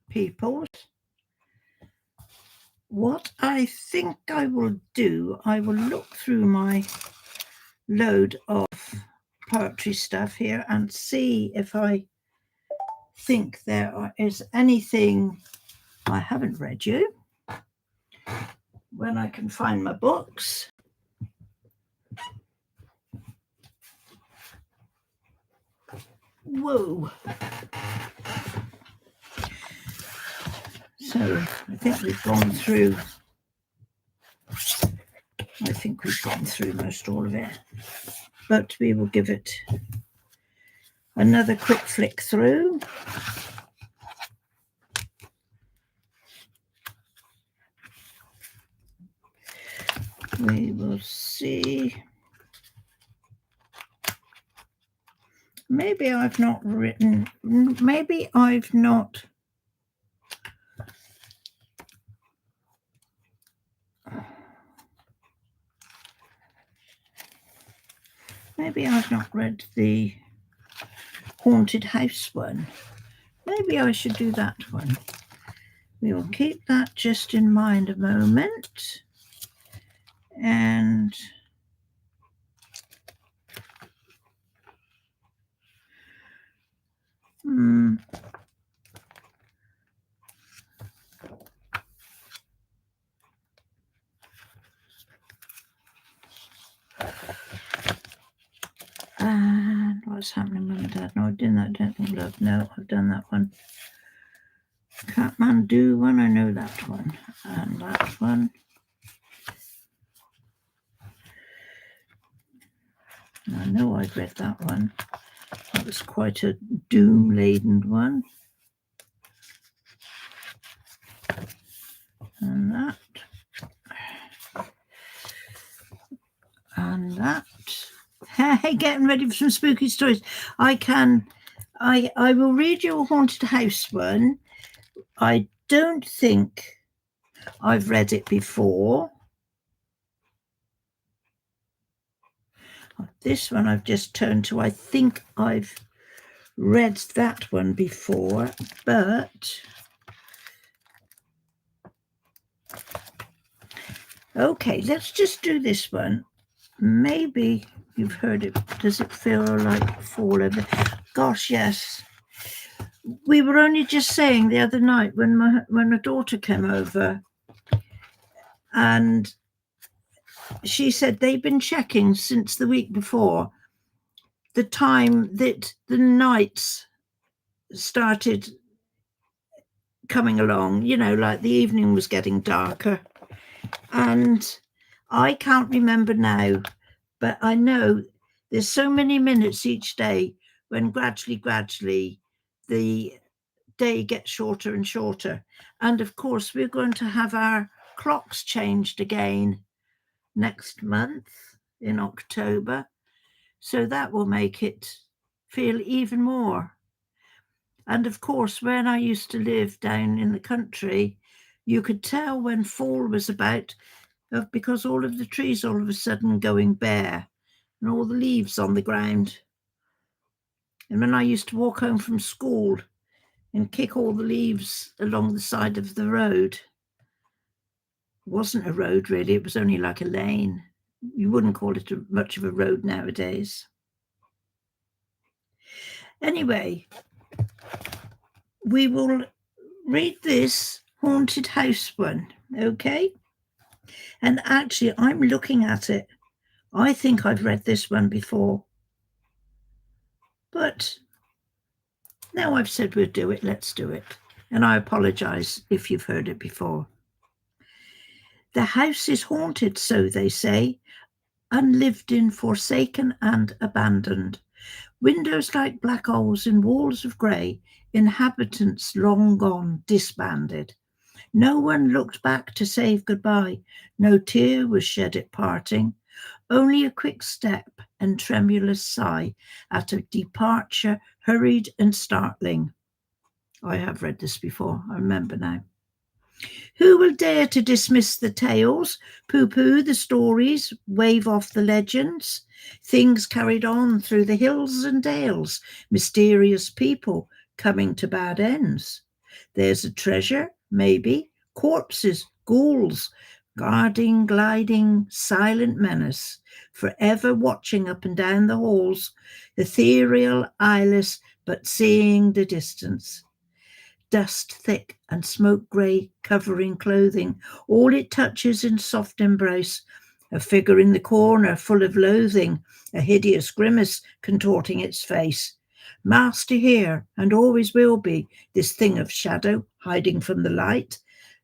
peoples. What I think I will do, I will look through my load of poetry stuff here and see if I think there is anything I haven't read you when I can find my books. Whoa. So I think we've gone through most all of it, but we will give it another quick flick through. We will see. Maybe I've not written, maybe I've not read the haunted house one. Maybe I should do that one. We will keep that just in mind a moment. And and what's happening with my dad? No, I did that. Don't think love. No, I've done that one. Kathmandu one, I know that one. And that one. I know I've read that one. That was quite a doom-laden one. And that. And that. Hey, getting ready for some spooky stories. I will read you a haunted house one. I don't think I've read it before. This one I've just turned to. I think I've read that one before, but okay, let's just do this one. Maybe you've heard it. Does it feel like fall over? Gosh, yes. We were only just saying the other night when my daughter came over, and she said they've been checking since the week before the time that the nights started coming along, you know, like the evening was getting darker. And I can't remember now, but I know there's so many minutes each day when gradually the day gets shorter and shorter. And of course, we're going to have our clocks changed again next month in October. So that will make it feel even more. And of course, when I used to live down in the country, you could tell when fall was about because all of the trees all of a sudden going bare and all the leaves on the ground. And when I used to walk home from school and kick all the leaves along the side of the road, it wasn't a road really, it was only like a lane. You wouldn't call it much of a road nowadays. Anyway, we will read this haunted house one, okay? And actually, I'm looking at it. I think I've read this one before. But now I've said we'll do it, let's do it. And I apologize if you've heard it before. The house is haunted, so they say, unlived in, forsaken and abandoned. Windows like black holes in walls of grey, inhabitants long gone, disbanded. No one looked back to save goodbye, no tear was shed at parting, only a quick step and tremulous sigh at a departure hurried and startling. I have read this before, I remember now. Who will dare to dismiss the tales, pooh-pooh the stories, wave off the legends? Things carried on through the hills and dales, mysterious people coming to bad ends. There's a treasure, maybe, corpses, ghouls, guarding, gliding, silent menace, forever watching up and down the halls, ethereal, eyeless, but seeing the distance. Dust thick and smoke grey covering clothing, all it touches in soft embrace. A figure in the corner full of loathing, a hideous grimace contorting its face. Master here, and always will be, this thing of shadow hiding from the light.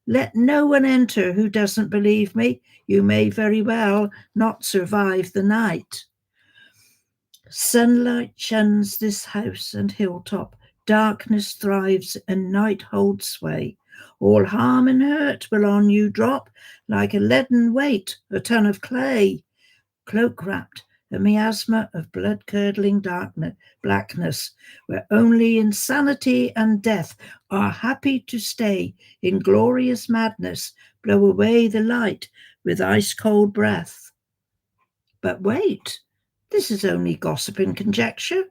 Let no one enter who doesn't believe me. You may very well not survive the night. Sunlight shuns this house and hilltop. Darkness thrives and night holds sway. All harm and hurt will on you drop like a leaden weight, a ton of clay. Cloak wrapped, a miasma of blood-curdling blackness, where only insanity and death are happy to stay in glorious madness, blow away the light with ice-cold breath. But wait, this is only gossip and conjecture.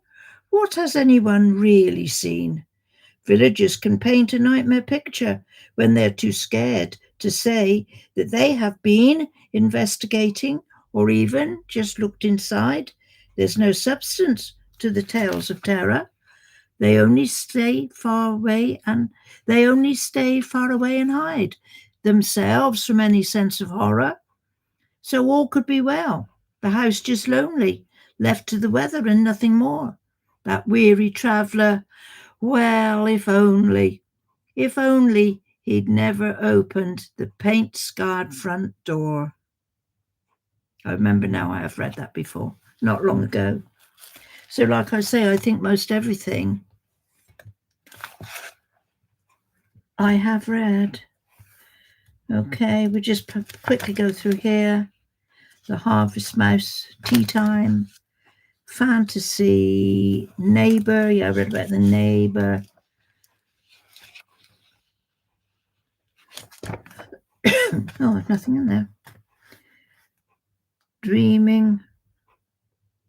What has anyone really seen? Villagers can paint a nightmare picture when they're too scared to say that they have been investigating or even just looked inside. There's no substance to the tales of terror. They only stay far away and hide themselves from any sense of horror. So all could be well. The house just lonely, left to the weather and nothing more. That weary traveller, well, if only he'd never opened the paint-scarred front door. I remember now, I have read that before, not long ago. So like I say, I think most everything I have read. Okay, we'll just quickly go through here. The Harvest Mouse, Tea Time, Fantasy, Neighbour. Yeah, I read about the Neighbour. Oh, nothing in there. Dreaming,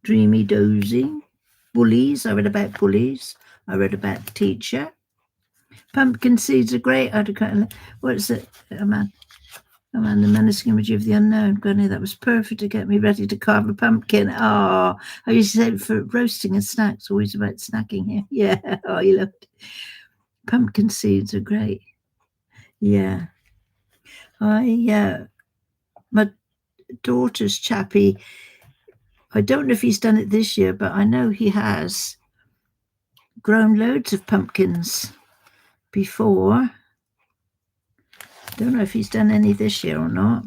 Dreamy Dozy, Bullies. I read about Bullies. I read about The Teacher. Pumpkin Seeds are great. What is it? Oh man, the menacing image of the unknown. Granny, that was perfect to get me ready to carve a pumpkin. Oh, I used to say for roasting and snacks, always about snacking here. Yeah, oh, you loved it. Pumpkin seeds are great. Yeah. My daughter's chappie, I don't know if he's done it this year, but I know he has grown loads of pumpkins before. Don't know if he's done any this year or not.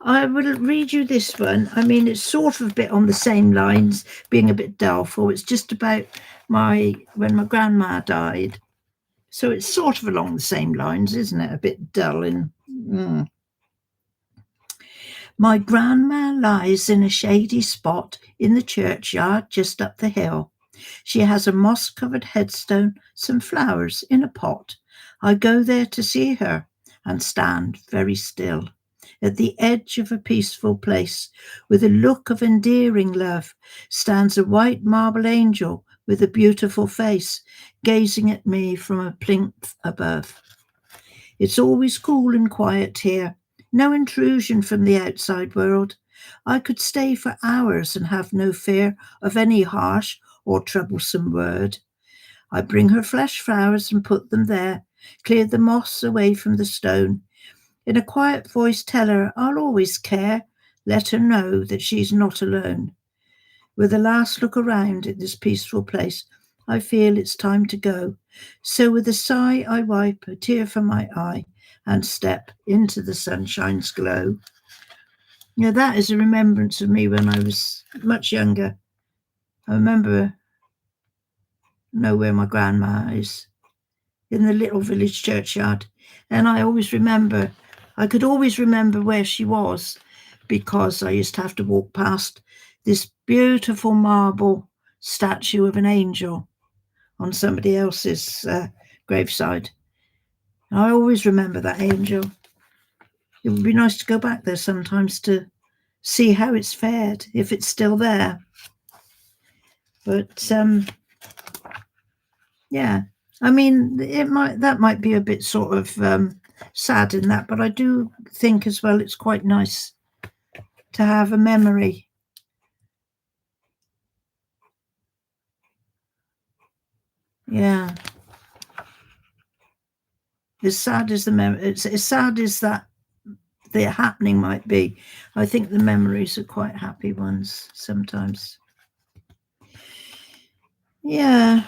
I will read you this one. I mean, it's sort of a bit on the same lines, being a bit dull, for it's just about when my grandma died. So it's sort of along the same lines, isn't it? A bit dull and... My grandma lies in a shady spot in the churchyard just up the hill. She has a moss-covered headstone, some flowers in a pot. I go there to see her and stand very still. At the edge of a peaceful place, with a look of endearing love, stands a white marble angel with a beautiful face, gazing at me from a plinth above. It's always cool and quiet here. No intrusion from the outside world. I could stay for hours and have no fear of any harsh or troublesome word. I bring her fresh flowers and put them there, clear the moss away from the stone. In a quiet voice tell her I'll always care, let her know that she's not alone. With a last look around at this peaceful place, I feel it's time to go. So with a sigh I wipe a tear from my eye and step into the sunshine's glow. You know, that is a remembrance of me when I was much younger. I remember know where my grandma is, in the little village churchyard. And I could always remember where she was, because I used to have to walk past this beautiful marble statue of an angel on somebody else's graveside. I always remember that angel. It would be nice to go back there sometimes to see how it's fared, if it's still there. But Yeah. I mean, that might be a bit sort of sad in that, but I do think as well it's quite nice to have a memory. Yeah. As sad as it's as sad as that the happening might be, I think the memories are quite happy ones sometimes. Yeah.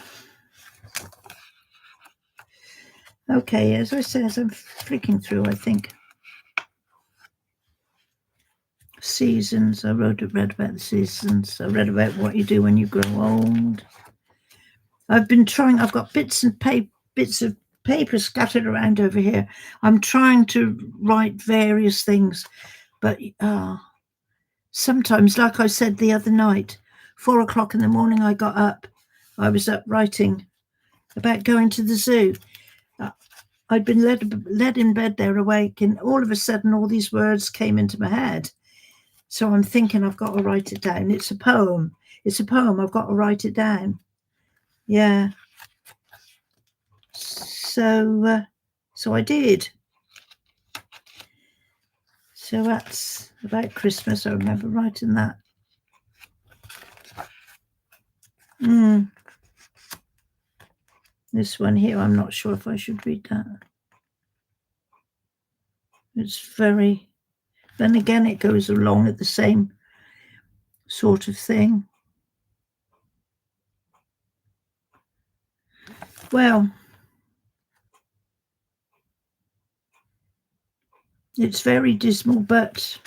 Okay, as I said, as I'm flicking through, I think seasons. read about the seasons. I read about what you do when you grow old. I've been trying. I've got bits of paper scattered around over here. I'm trying to write various things, but sometimes, like I said the other night, 4 o'clock in the morning, I got up. I was up writing about going to the zoo. I'd been led in bed there awake, and all of a sudden, all these words came into my head. So I'm thinking I've got to write it down. It's a poem. It's a poem. I've got to write it down. Yeah. So I did. So that's about Christmas. I remember writing that. This one here, I'm not sure if I should read that. It's very, then again, it goes along at the same sort of thing. Well, it's very dismal, but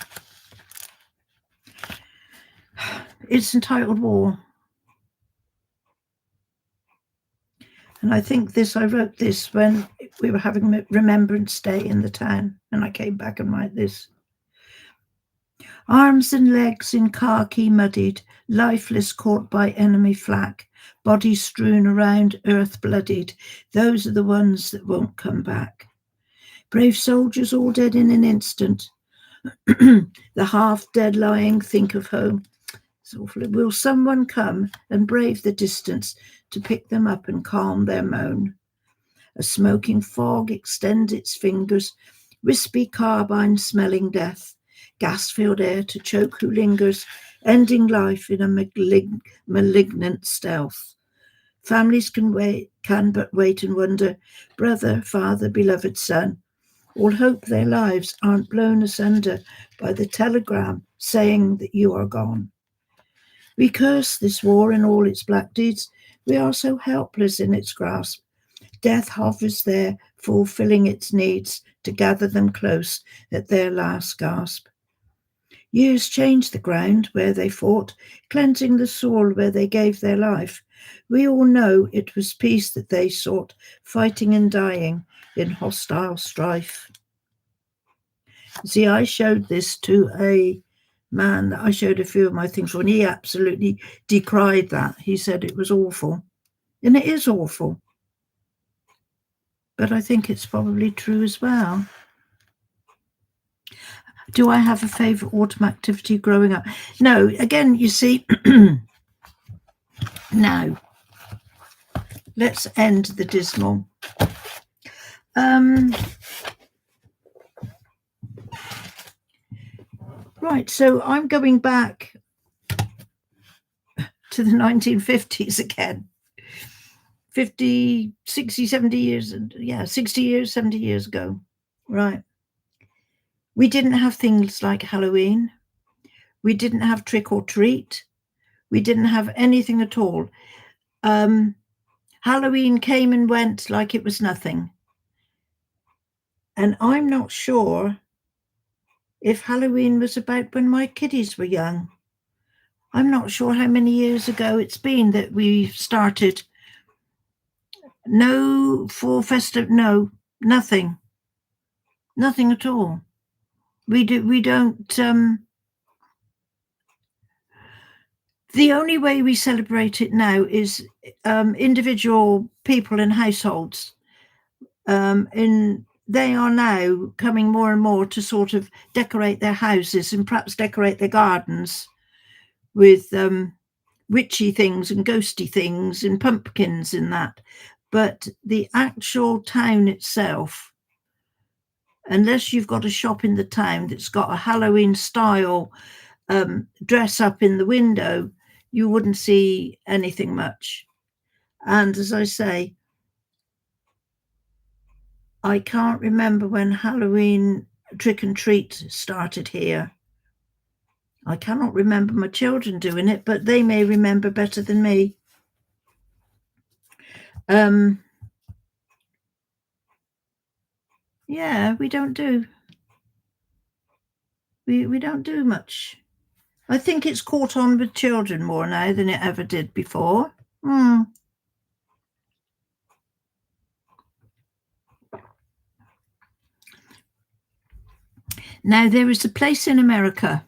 it's entitled War. And I think I wrote this when we were having Remembrance Day in the town, and I came back and write this. Arms and legs in khaki muddied, lifeless caught by enemy flak, bodies strewn around, earth bloodied, those are the ones that won't come back. Brave soldiers all dead in an instant, the half-dead lying think of home. It's awful. Will someone come and brave the distance to pick them up and calm their moan? A smoking fog extends its fingers, wispy carbine smelling death, gas-filled air to choke who lingers, ending life in a malignant stealth. Families can but wait and wonder, brother, father, beloved son, all hope their lives aren't blown asunder by the telegram saying that you are gone. We curse this war and all its black deeds. We are so helpless in its grasp. Death hovers there, fulfilling its needs to gather them close at their last gasp. Years changed the ground where they fought, cleansing the soul where they gave their life. We all know it was peace that they sought, fighting and dying in hostile strife. See, I showed this to a man that I showed a few of my things for, and he absolutely decried that. He said it was awful. And it is awful. But I think it's probably true as well. Do I have a favourite autumn activity growing up? No. Again, you see, now, let's end the dismal. Right, so I'm going back to the 1950s again. 50, 60, 70 years, 60 years, 70 years ago. Right. We didn't have things like Halloween. We didn't have trick or treat. We didn't have anything at all. Halloween came and went like it was nothing. And I'm not sure if Halloween was about when my kiddies were young. I'm not sure how many years ago it's been that we started. No fall festive, no, nothing. Nothing at all. We don't the only way we celebrate it now is individual people in households. They are now coming more and more to sort of decorate their houses and perhaps decorate their gardens with witchy things and ghosty things and pumpkins and that. But the actual town itself, unless you've got a shop in the town that's got a Halloween style dress up in the window, you wouldn't see anything much. And as I say, I can't remember when Halloween trick and treat started here. I cannot remember my children doing it, but they may remember better than me. Yeah, we don't do much. I think it's caught on with children more now than it ever did before. Now, there is a place in America,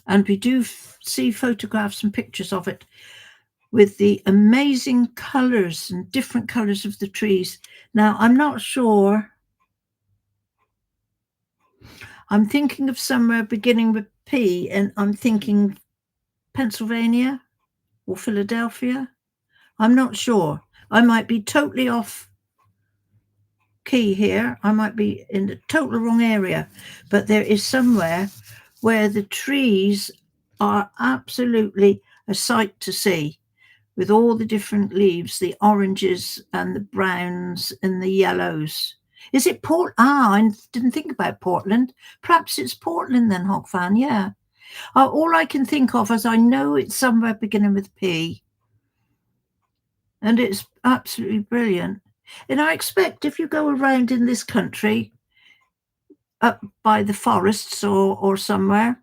and we do see photographs and pictures of it, with the amazing colours and different colours of the trees. Now, I'm not sure. I'm thinking of somewhere beginning with P, and I'm thinking Pennsylvania or Philadelphia. I'm not sure. I might be totally off key here. I might be in the total wrong area, but there is somewhere where the trees are absolutely a sight to see, with all the different leaves, the oranges and the browns and the yellows. Is it Port? I didn't think about Portland. Perhaps it's Portland then, Hog Fan. Yeah. All I can think of is I know it's somewhere beginning with P, and it's absolutely brilliant. And I expect if you go around in this country, up by the forests or somewhere,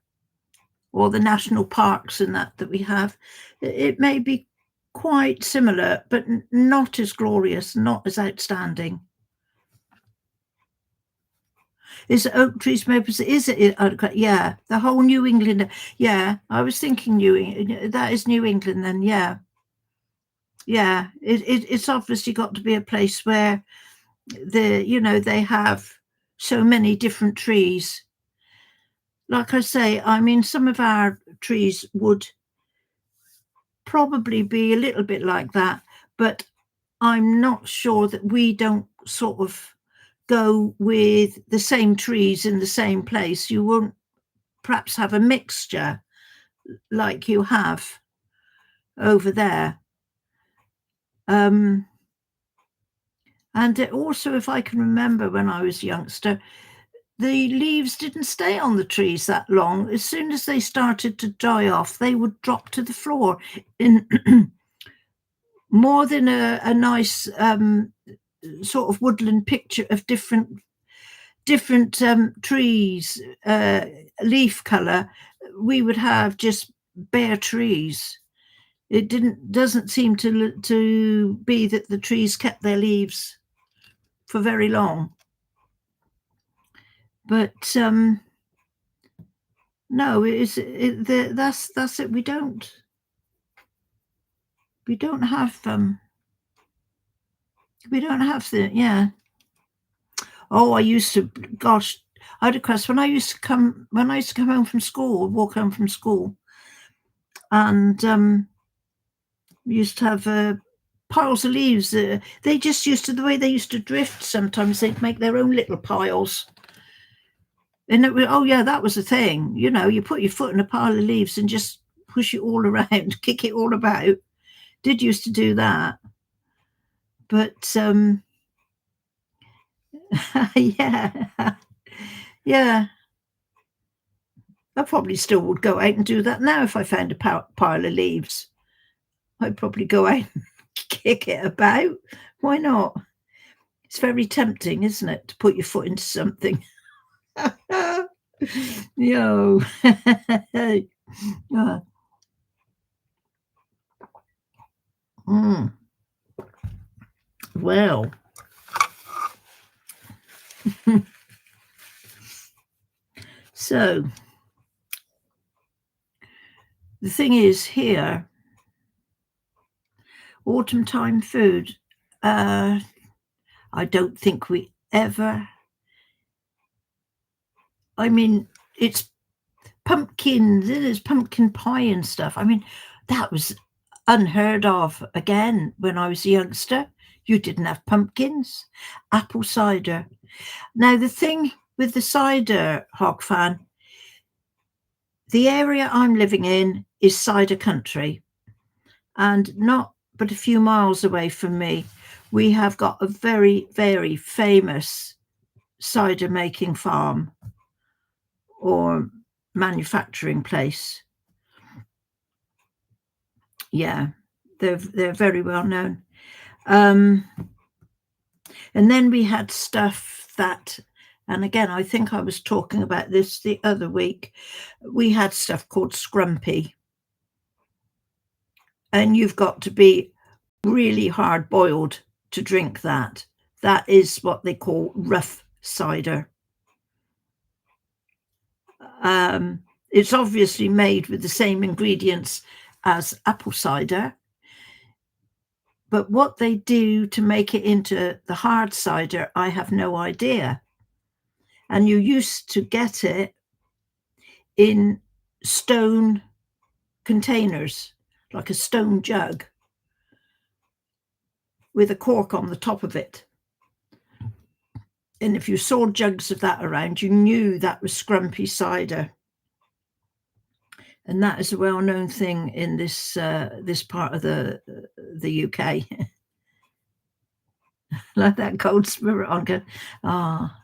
or the national parks and that we have, it may be quite similar, but not as glorious, not as outstanding. Is it oak trees, maples? Is it? Yeah, the whole New England. Yeah, I was thinking that is New England then. Yeah, yeah. It's obviously got to be a place where they have so many different trees. Like I say, I mean, some of our trees would probably be a little bit like that, but I'm not sure that we don't sort of go with the same trees in the same place. You won't perhaps have a mixture like you have over there. And also, if I can remember when I was a youngster, the leaves didn't stay on the trees that long. As soon as they started to die off, they would drop to the floor in more than a nice sort of woodland picture of different trees, leaf color. We would have just bare trees. It doesn't seem to be that the trees kept their leaves for very long. But no, that's it. We don't have yeah. Oh, I used to, gosh, I declare, when I used to come home from school, walk home from school, and we used to have piles of leaves. They just used to, the way they used to drift, sometimes they'd make their own little piles. And it was, oh yeah, that was the thing. You put your foot in a pile of leaves and just push it all around, kick it all about. Did used to do that. But yeah. Yeah. I probably still would go out and do that now if I found a pile of leaves. I'd probably go out and kick it about. Why not? It's very tempting, isn't it, to put your foot into something? Yo. Well. So, the thing is here, autumn time food, I don't think we ever, I mean, it's pumpkins, there's pumpkin pie and stuff. I mean, that was unheard of. Again, when I was a youngster, you didn't have pumpkins. Apple cider. Now, the thing with the cider, Hog Fan, the area I'm living in is cider country, and not but a few miles away from me, we have got a very, very famous cider making farm or manufacturing place. Yeah, they're very well known. And then we had stuff that, and again, I think I was talking about this the other week. We had stuff called scrumpy, and you've got to be really hard boiled to drink that. That is what they call rough cider. It's obviously made with the same ingredients as apple cider, but what they do to make it into the hard cider, I have no idea. And you used to get it in stone containers, like a stone jug with a cork on the top of it. And if you saw jugs of that around, you knew that was scrumpy cider. And that is a well-known thing in this this part of the UK. Like that cold spirit on good. Ah.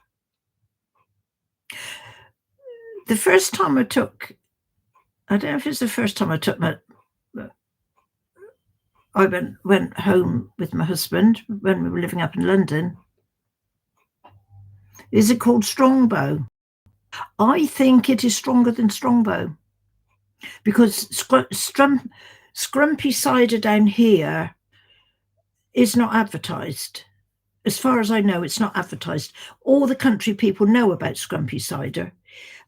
The first time I don't know if it's the first time I went home with my husband when we were living up in London. Is it called Strongbow? I think it is stronger than Strongbow because scrumpy cider down here is not advertised. As far as I know, it's not advertised. All the country people know about scrumpy cider.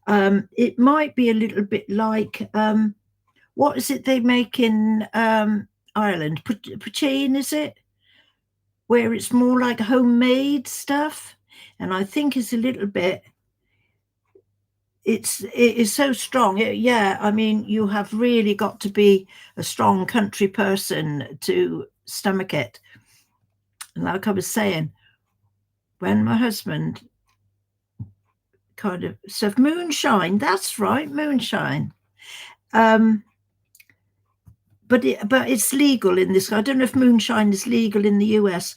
It might be a little bit like what is it they make in Ireland? Poutine, is it? Where it's more like homemade stuff, and I think it's a little bit. It is so strong. Yeah, I mean, you have really got to be a strong country person to stomach it. And like I was saying, when my husband kind of stuff moonshine, that's right, moonshine. But it's legal in this. I don't know if moonshine is legal in the US,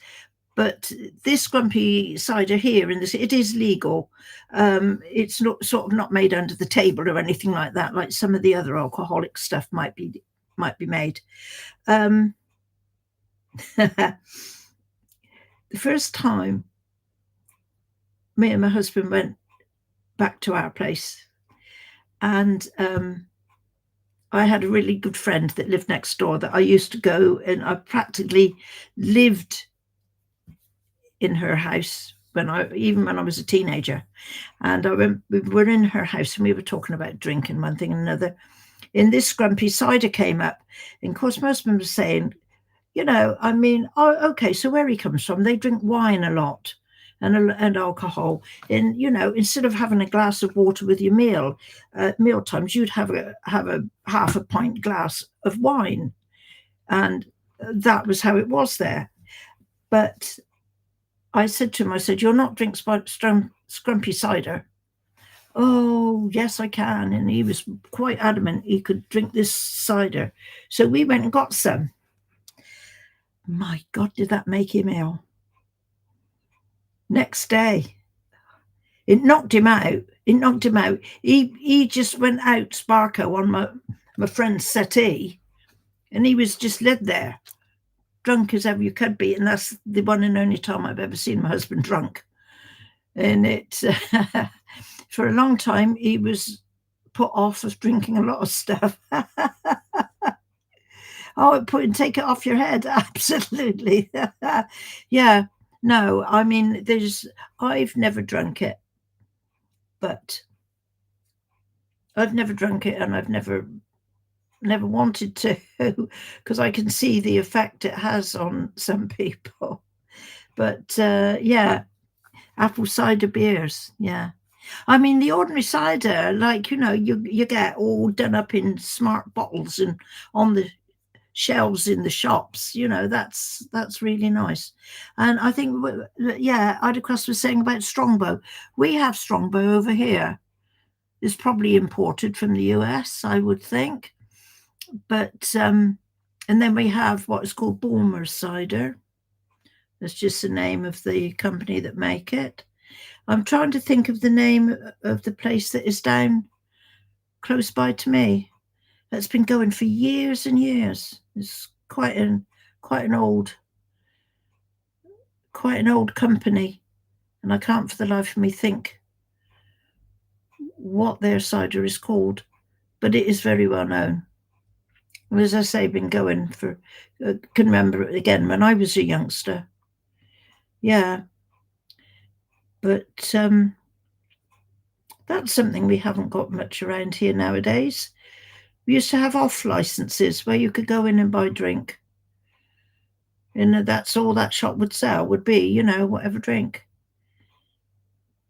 but this grumpy cider here in this, it is legal. It's not sort of not made under the table or anything like that, like some of the other alcoholic stuff might be made. The first time me and my husband went back to our place, and I had a really good friend that lived next door that I used to go, and I practically lived in her house even when I was a teenager. And we were in her house and we were talking about drinking one thing and another. And this scrumpy cider came up. And of course, my husband was saying, I mean, oh, okay, so where he comes from, they drink wine a lot and alcohol. And, instead of having a glass of water with your meal, at meal times, you'd have a half a pint glass of wine. And that was how it was there. But I said to him, you'll not drink scrumpy cider. Oh, yes, I can. And he was quite adamant he could drink this cider. So we went and got some. My God, did that make him ill? Next day, it knocked him out. He just went out sparko on my friend's settee, and he was just led there, drunk as ever you could be. And that's the one and only time I've ever seen my husband drunk. And it for a long time he was put off of drinking a lot of stuff. Oh, take it off your head. Absolutely. Yeah. No, I mean, I've never drunk it, and I've never wanted to, because I can see the effect it has on some people. But yeah, apple cider beers. Yeah. I mean, the ordinary cider, like, you get all done up in smart bottles and on the shelves in the shops. You know, that's really nice. And I think, yeah, Idacross was saying about Strongbow. We have Strongbow over here. It's probably imported from the US, I would think. But and then we have what is called Bulmer's cider. That's just the name of the company that make it. I'm trying to think of the name of the place that is down close by to me. That's been going for years and years. It's quite an old company, and I can't for the life of me think what their cider is called, but it is very well known. As I say, been going for. Can remember it again when I was a youngster. Yeah, but that's something we haven't got much around here nowadays. We used to have off licenses where you could go in and buy drink, and that's all that shop would sell would be, you know, whatever drink.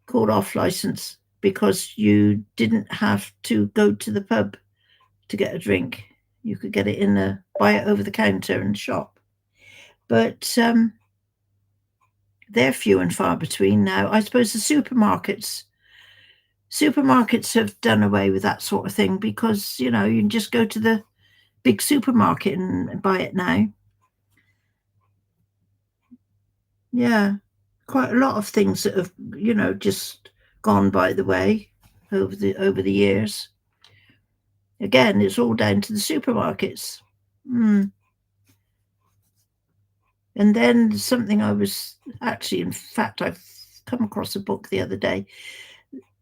Called off license because you didn't have to go to the pub to get a drink. You could get it buy it over the counter in the shop. But they're few and far between now. I suppose the supermarkets have done away with that sort of thing because, you know, you can just go to the big supermarket and buy it now. Yeah, quite a lot of things that have, you know, just gone by the way over the years. Again, it's all down to the supermarkets. Mm. And then something I was actually, in fact, I've come across a book the other day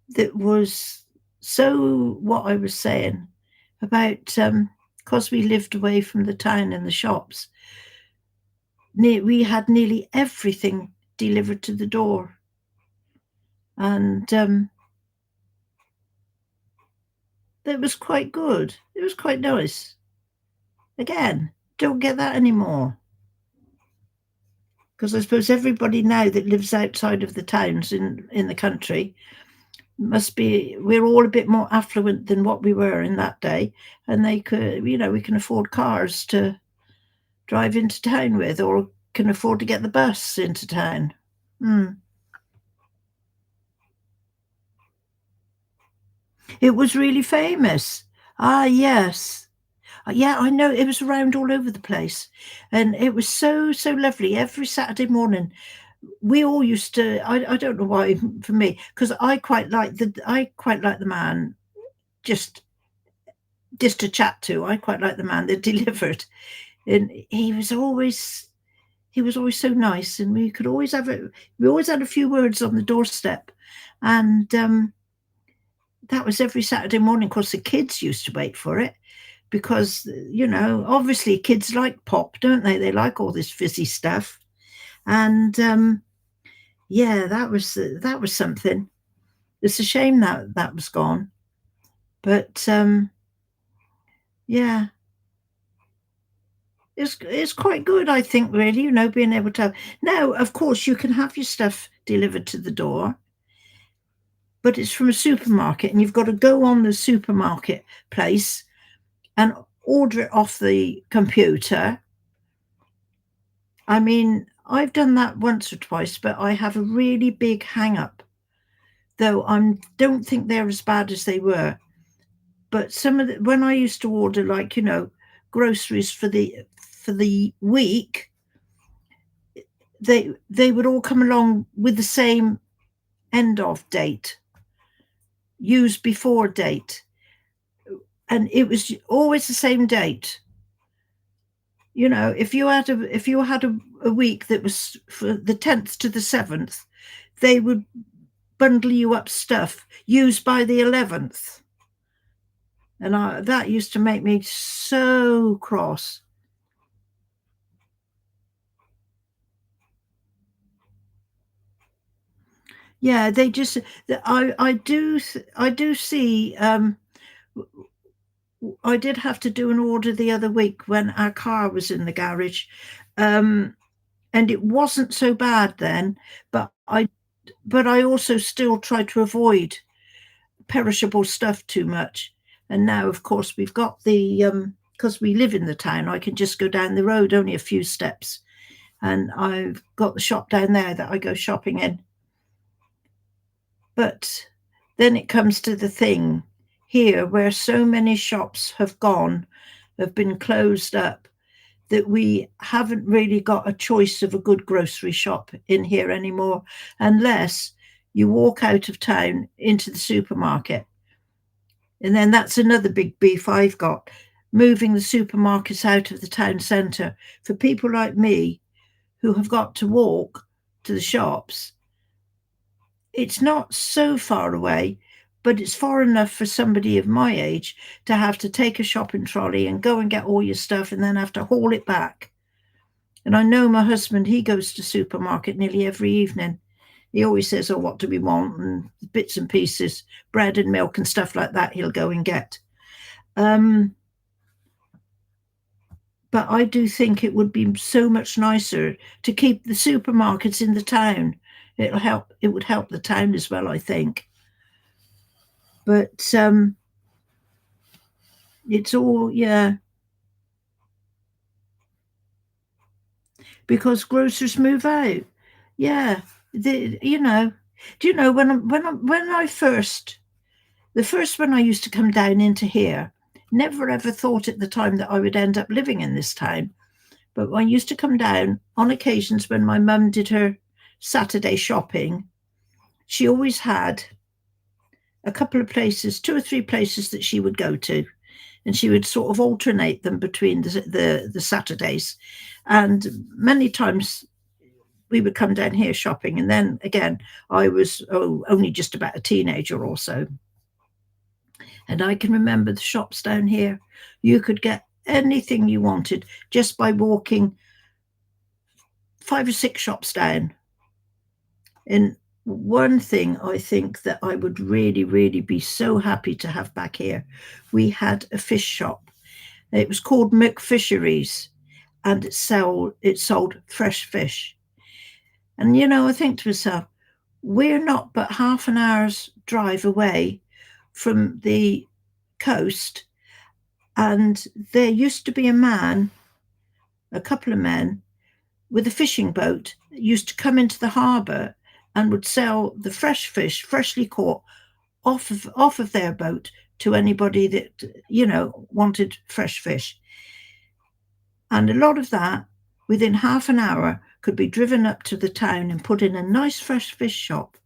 that was so what I was saying about because we lived away from the town and the shops, we had nearly everything delivered to the door. And that was quite good. It was quite nice. Again, don't get that anymore. Because I suppose everybody now that lives outside of the towns in the country we're all a bit more affluent than what we were in that day, and they could, you know, we can afford cars to drive into town with, or can afford to get the bus into town. Mm. It was really famous. Ah, yes. Yeah, I know. It was around all over the place, and it was so lovely. Every Saturday morning, we all used to. I don't know why for me, because I quite like the man just to chat to. I quite like the man that delivered, and he was always so nice, and we could always have it. We always had a few words on the doorstep, and that was every Saturday morning. Of course, the kids used to wait for it because, you know, obviously kids like pop, don't they? They like all this fizzy stuff, and yeah, that was something. It's a shame that that was gone, but yeah, it's quite good, I think, really, you know, being able to. Now, of course, you can have your stuff delivered to the door, but it's from a supermarket, and you've got to go on the supermarket place and order it off the computer. I mean, I've done that once or twice, but I have a really big hang up, though I don't think they're as bad as they were. But when I used to order, like, you know, groceries for the week, they would all come along with the same end of date, used before date, and it was always the same date. You know, if you had a week that was for the 10th to the 7th, they would bundle you up stuff used by the 11th, and that used to make me so cross. Yeah, they just. I do see. I did have to do an order the other week when our car was in the garage, and it wasn't so bad then. But I also still try to avoid perishable stuff too much. And now, of course, we've got the because we live in the town, I can just go down the road, only a few steps, and I've got the shop down there that I go shopping in. But then it comes to the thing here where so many shops have been closed up, that we haven't really got a choice of a good grocery shop in here anymore, unless you walk out of town into the supermarket. And then that's another big beef I've got, moving the supermarkets out of the town centre. For people like me who have got to walk to the shops, it's not so far away, but it's far enough for somebody of my age to have to take a shopping trolley and go and get all your stuff and then have to haul it back. And I know my husband, he goes to supermarket nearly every evening. He always says, oh, what do we want? And bits and pieces, bread and milk and stuff like that, he'll go and get. But I do think it would be so much nicer to keep the supermarkets in the town. It would help the town as well, I think. But it's all, yeah. Because grocers move out. Yeah. Do you know, the first when I used to come down into here, never ever thought at the time that I would end up living in this town. But when I used to come down on occasions when my mum did her Saturday shopping, she always had a couple of places, 2 or 3 places that she would go to, and she would sort of alternate them between the Saturdays. And many times we would come down here shopping, and then again, I was only just about a teenager or so. And I can remember the shops down here. You could get anything you wanted just by walking 5 or 6 shops down. And one thing I think that I would really, really be so happy to have back here, we had a fish shop. It was called McFisheries, and it sold fresh fish. And, I think to myself, we're not but half an hour's drive away from the coast, and there used to be a couple of men with a fishing boat that used to come into the harbour and would sell the fresh fish, freshly caught, off of their boat to anybody that wanted fresh fish. And a lot of that, within half an hour, could be driven up to the town and put in a nice fresh fish shop.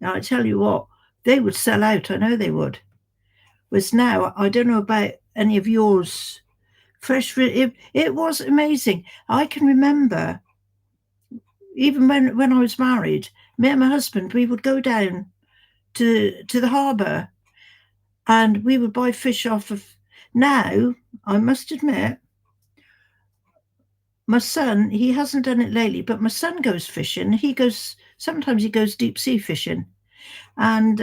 Now, I tell you what, they would sell out. I know they would. Whereas now, I don't know about any of yours. It was amazing. I can remember, even when I was married, me and my husband, we would go down to the harbour and we would buy fish off of. Now, I must admit, my son, he hasn't done it lately, but my son goes fishing. Sometimes he goes deep sea fishing. And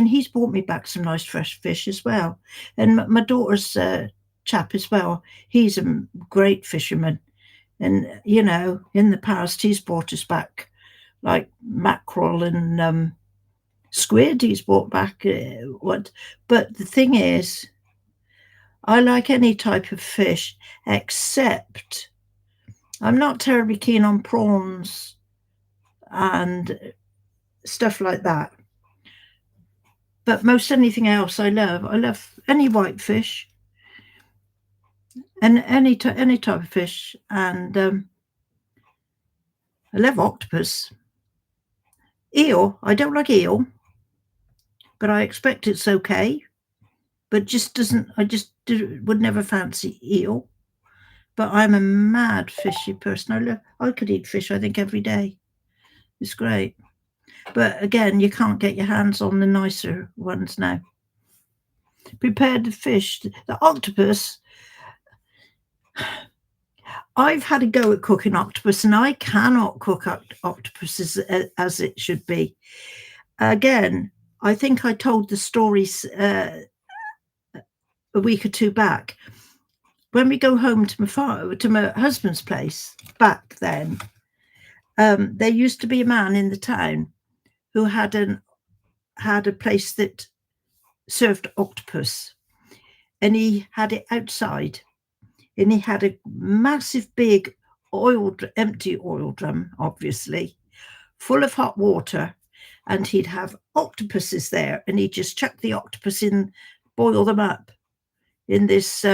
he's brought me back some nice fresh fish as well. And my daughter's chap as well, he's a great fisherman. And, in the past, he's brought us back like mackerel and squid. He's brought back what. But the thing is, I like any type of fish, except I'm not terribly keen on prawns and stuff like that. But most anything else I love. I love any white fish and any type of fish. And I love octopus. Eel, I don't like eel, but I expect it's okay. But I just would never fancy eel. But I'm a mad fishy person. I could eat fish, I think, every day. It's great. But again, you can't get your hands on the nicer ones now. Prepared fish, the octopus. I've had a go at cooking octopus, and I cannot cook octopus as it should be. Again, I think I told the stories a week or 2 back. When we go home to my husband's place back then, there used to be a man in the town who had a place that served octopus, and he had it outside. and he had a massive big empty oil drum, obviously, full of hot water, and he'd have octopuses there, and he'd just chuck the octopus in, boil them up in this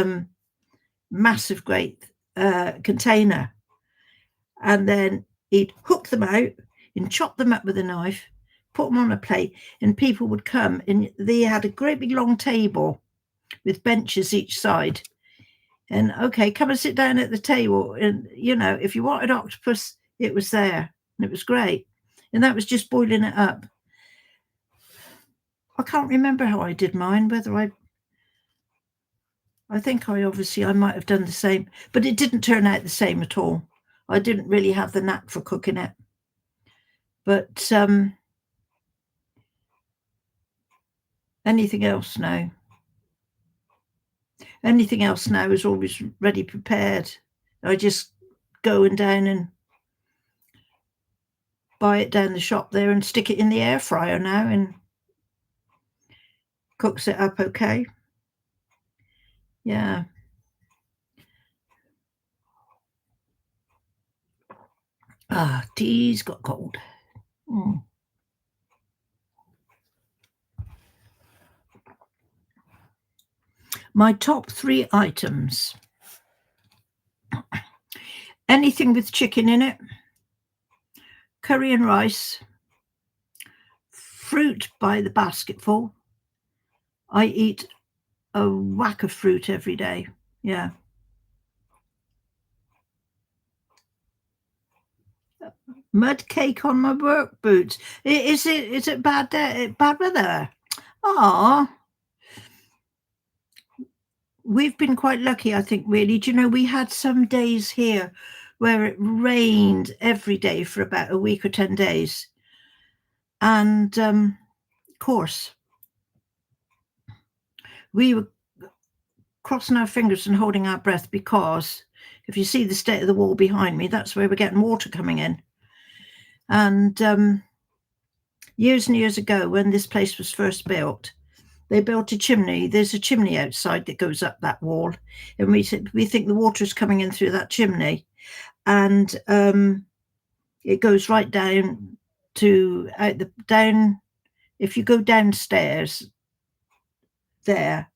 massive great container, and then he'd hook them out and chop them up with a knife, put them on a plate, and people would come, and they had a great big long table with benches each side, and okay, come and sit down at the table, and if you wanted octopus, it was there, and it was great, and that was just boiling it up. I can't remember how I did mine, whether I think I might have done the same, but it didn't turn out the same at all. I didn't really have the knack for cooking it. But anything else now? Anything else now is always ready prepared. I just go down and buy it down the shop there and stick it in the air fryer now, and cooks it up okay. Yeah. Tea's got cold. My top 3 items. Anything with chicken in it, curry and rice, fruit by the basketful. I eat a whack of fruit every day. Yeah. Mud cake on my work boots. Is it bad weather? Ah, we've been quite lucky, I think, really. Do you know, we had some days here where it rained every day for about a week or 10 days. And of course, we were crossing our fingers and holding our breath, because if you see the state of the wall behind me, that's where we're getting water coming in. And years and years ago, when this place was first built, they built a chimney. There's a chimney outside that goes up that wall, and we think the water is coming in through that chimney, and it goes right down to down. If you go downstairs, there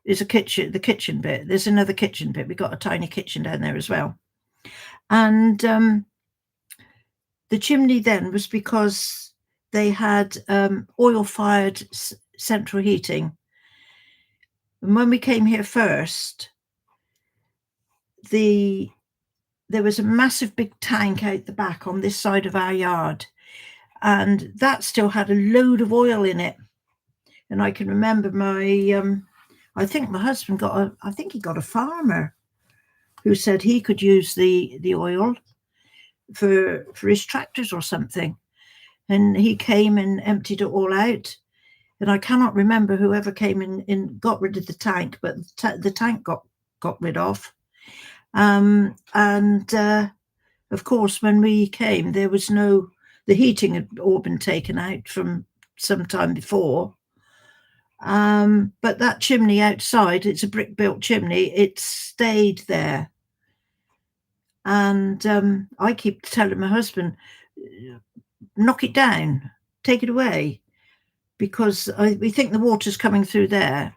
is a kitchen. The kitchen bit. There's another kitchen bit. We got a tiny kitchen down there as well, and the chimney then was because they had oil-fired central heating. And when we came here first, there was a massive big tank out the back on this side of our yard, and that still had a load of oil in it. And I can remember I think my husband got a farmer who said he could use the oil for his tractors or something, and he came and emptied it all out. And I cannot remember whoever came in and got rid of the tank, but the tank got rid of. And of course, when we came, there was the heating had all been taken out from some time before. But that chimney outside, it's a brick built chimney, it stayed there. And I keep telling my husband, knock it down, take it away, because we think the water's coming through there,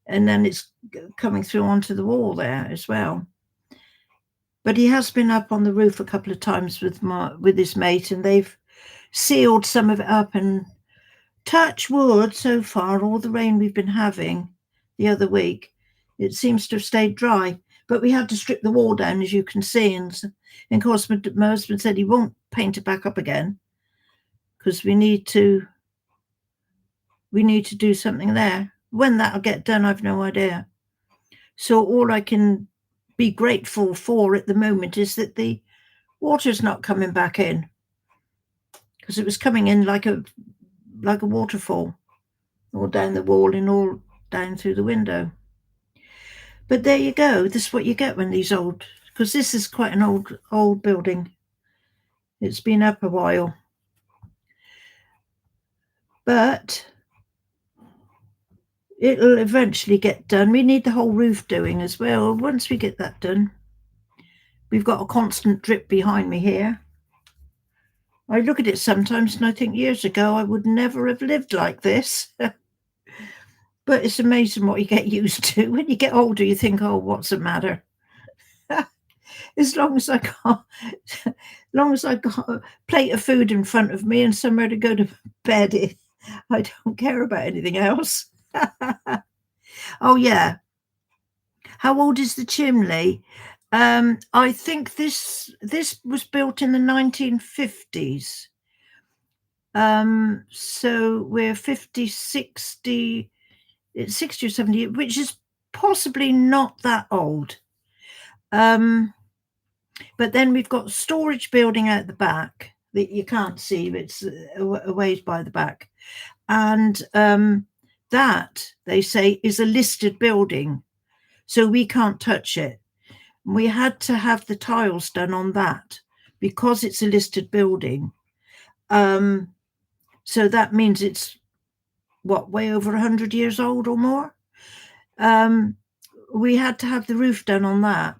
and then it's coming through onto the wall there as well. But he has been up on the roof a couple of times with his mate, and they've sealed some of it up, and touch wood, so far, all the rain we've been having the other week, it seems to have stayed dry. But we had to strip the wall down, as you can see, and of course my husband said he won't paint it back up again, because we need to do something there. When that'll get done, I've no idea. So all I can be grateful for at the moment is that the water's not coming back in, because it was coming in like a waterfall, all down the wall and all down through the window. But there you go. This is what you get when these because this is quite an old building. It's been up a while. But It'll eventually get done. We need the whole roof doing as well. Once we get that done, we've got a constant drip behind me here. I look at it sometimes and I think years ago I would never have lived like this. But it's amazing what you get used to. When you get older, you think, oh, what's the matter? As long as I got a plate of food in front of me and somewhere to go to bed in, I don't care about anything else. Oh yeah. How old is the chimney? I think this was built in the 1950s. So we're 50, 60, it's 60 or 70, which is possibly not that old. But then we've got storage building out the back that you can't see, but it's a ways by the back. And that, they say, is a listed building, so we can't touch it. We had to have the tiles done on that because it's a listed building. So that means it's, what, way over 100 years old or more? We had to have the roof done on that.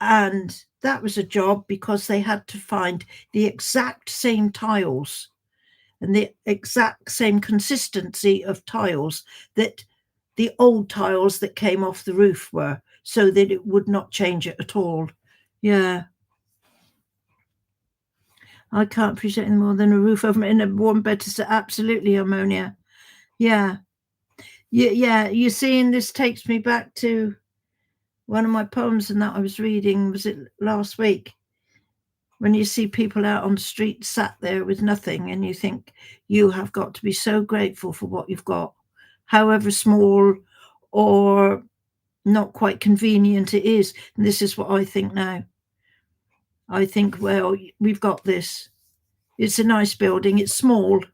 And that was a job because they had to find the exact same tiles and the exact same consistency of tiles that the old tiles that came off the roof were, so that it would not change it at all. Yeah. I can't appreciate any more than a roof over in a warm bed to say absolutely ammonia. Yeah. Yeah, you see, and this takes me back to one of my poems and that I was reading, was it last week? When you see people out on the street sat there with nothing and you think you have got to be so grateful for what you've got, however small or not quite convenient it is. And this is what I think now. I think, well, we've got this. It's a nice building. It's small.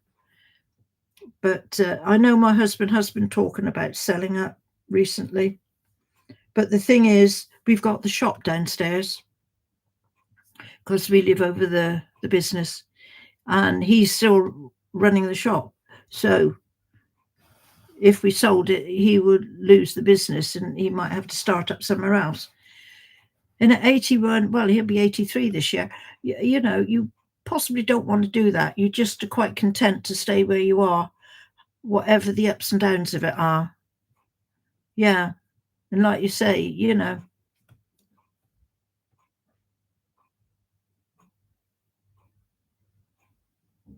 But I know my husband has been talking about selling up recently. But the thing is, we've got the shop downstairs because we live over the business, and he's still running the shop. So if we sold it, he would lose the business and he might have to start up somewhere else. And at 81, well, he'll be 83 this year. You know, you possibly don't want to do that. You just are quite content to stay where you are, whatever the ups and downs of it are. Yeah. And like you say, you know,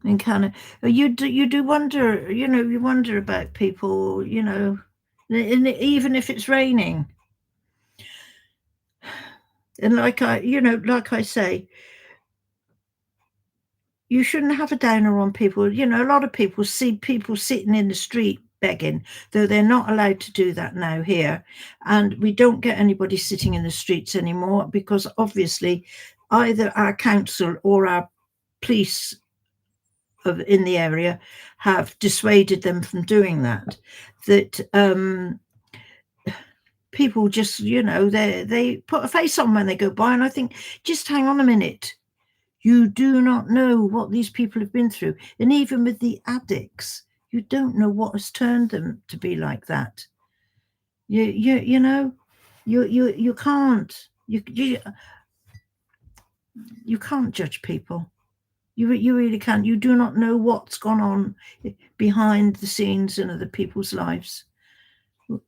and kind of you do wonder, you know, you wonder about people, you know, and even if it's raining. And like I say, you shouldn't have a downer on people. You know, a lot of people see people sitting in the street begging, though they're not allowed to do that now here. And we don't get anybody sitting in the streets anymore because obviously either our council or our police in the area have dissuaded them from doing that. That people just, you know, they put a face on when they go by, and I think, just hang on a minute. You do not know what these people have been through. And even with the addicts, you don't know what has turned them to be like that. You know, you can't you can't judge people. You really can't. You do not know what's gone on behind the scenes in other people's lives,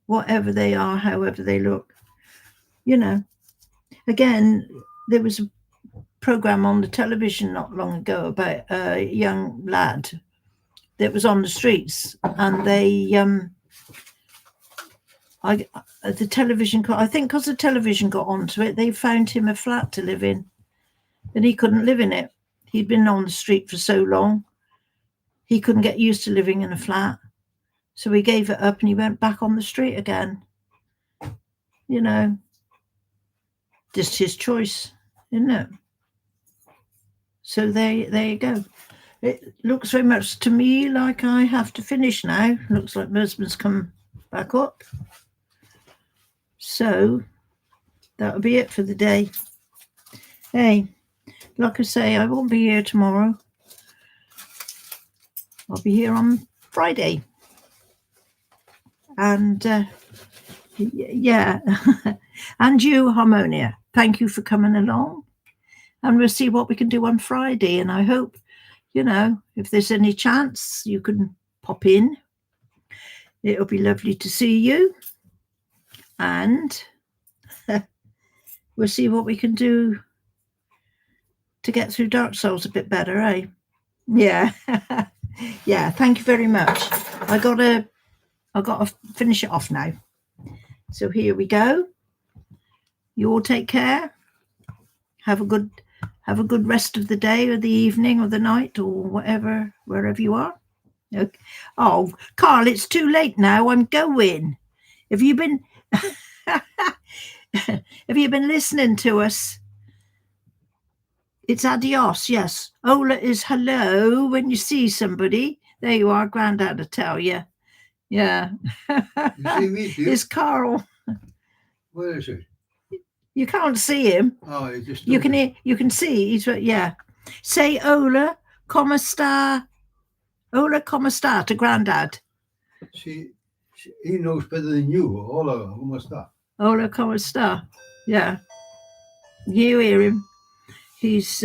whatever they are, however they look. You know, again, there was a program on the television not long ago about a young lad that was on the streets, and they the television, I think because the television got onto it, they found him a flat to live in, and he couldn't live in it. He'd been on the street for so long, he couldn't get used to living in a flat, so he gave it up and he went back on the street again. You know, just his choice, isn't it? So there you go. It looks very much to me like I have to finish now. Looks like my husband's come back up. So that'll be it for the day. Hey, like I say, I won't be here tomorrow. I'll be here on Friday. And yeah, and you, Harmonia, thank you for coming along. And we'll see what we can do on Friday. And I hope, if there's any chance, you can pop in. It'll be lovely to see you. And we'll see what we can do to get through Dark Souls a bit better, eh? Yeah. Yeah, thank you very much. I gotta finish it off now. So here we go. You all take care. Have a good rest of the day or the evening or the night or whatever, wherever you are. Okay. Oh, Carl, it's too late now. I'm going. Have you been listening to us? It's adios, yes. Ola is hello when you see somebody. There you are, Grandad will tell you. Yeah. You see me too? It's Carl. Where is it? You can't see him. Oh, you just You can see. He's yeah. Say Ola, come sta. Ola, come sta to Grandad. See, he knows better than you. Hola, ¿cómo está? Ola, come sta. Yeah. You hear him. He's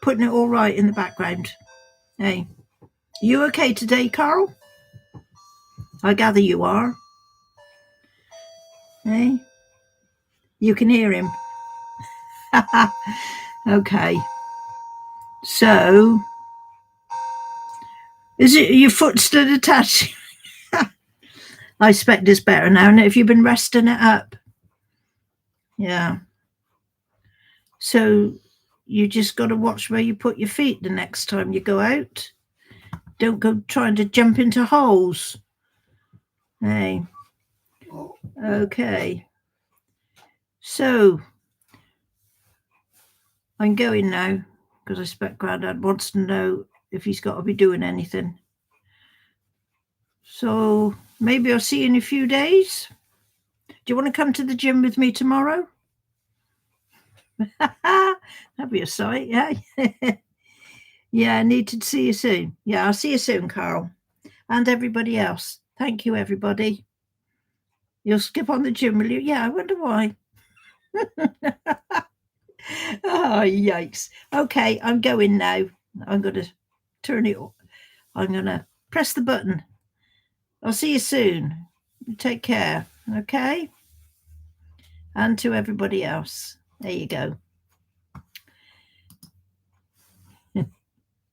putting it all right in the background. Hey, you okay today, Carl? I gather you are. Hey, you can hear him. Okay. So, is it your foot still attached? I expect it's better now. Have you been resting it up? Yeah. So you just got to watch where you put your feet the next time you go out. Don't go trying to jump into holes. Hey. Okay. So I'm going now because I expect Grandad wants to know if he's got to be doing anything. So maybe I'll see you in a few days. Do you want to come to the gym with me tomorrow? That'd be a sight, yeah. Yeah, I need to see you soon. Yeah, I'll see you soon, Carl. And everybody else. Thank you, everybody. You'll skip on the gym, will you? Yeah, I wonder why. Oh, yikes. Okay, I'm going now. I'm going to turn it off. I'm going to press the button. I'll see you soon. Take care, okay? And to everybody else. There you go.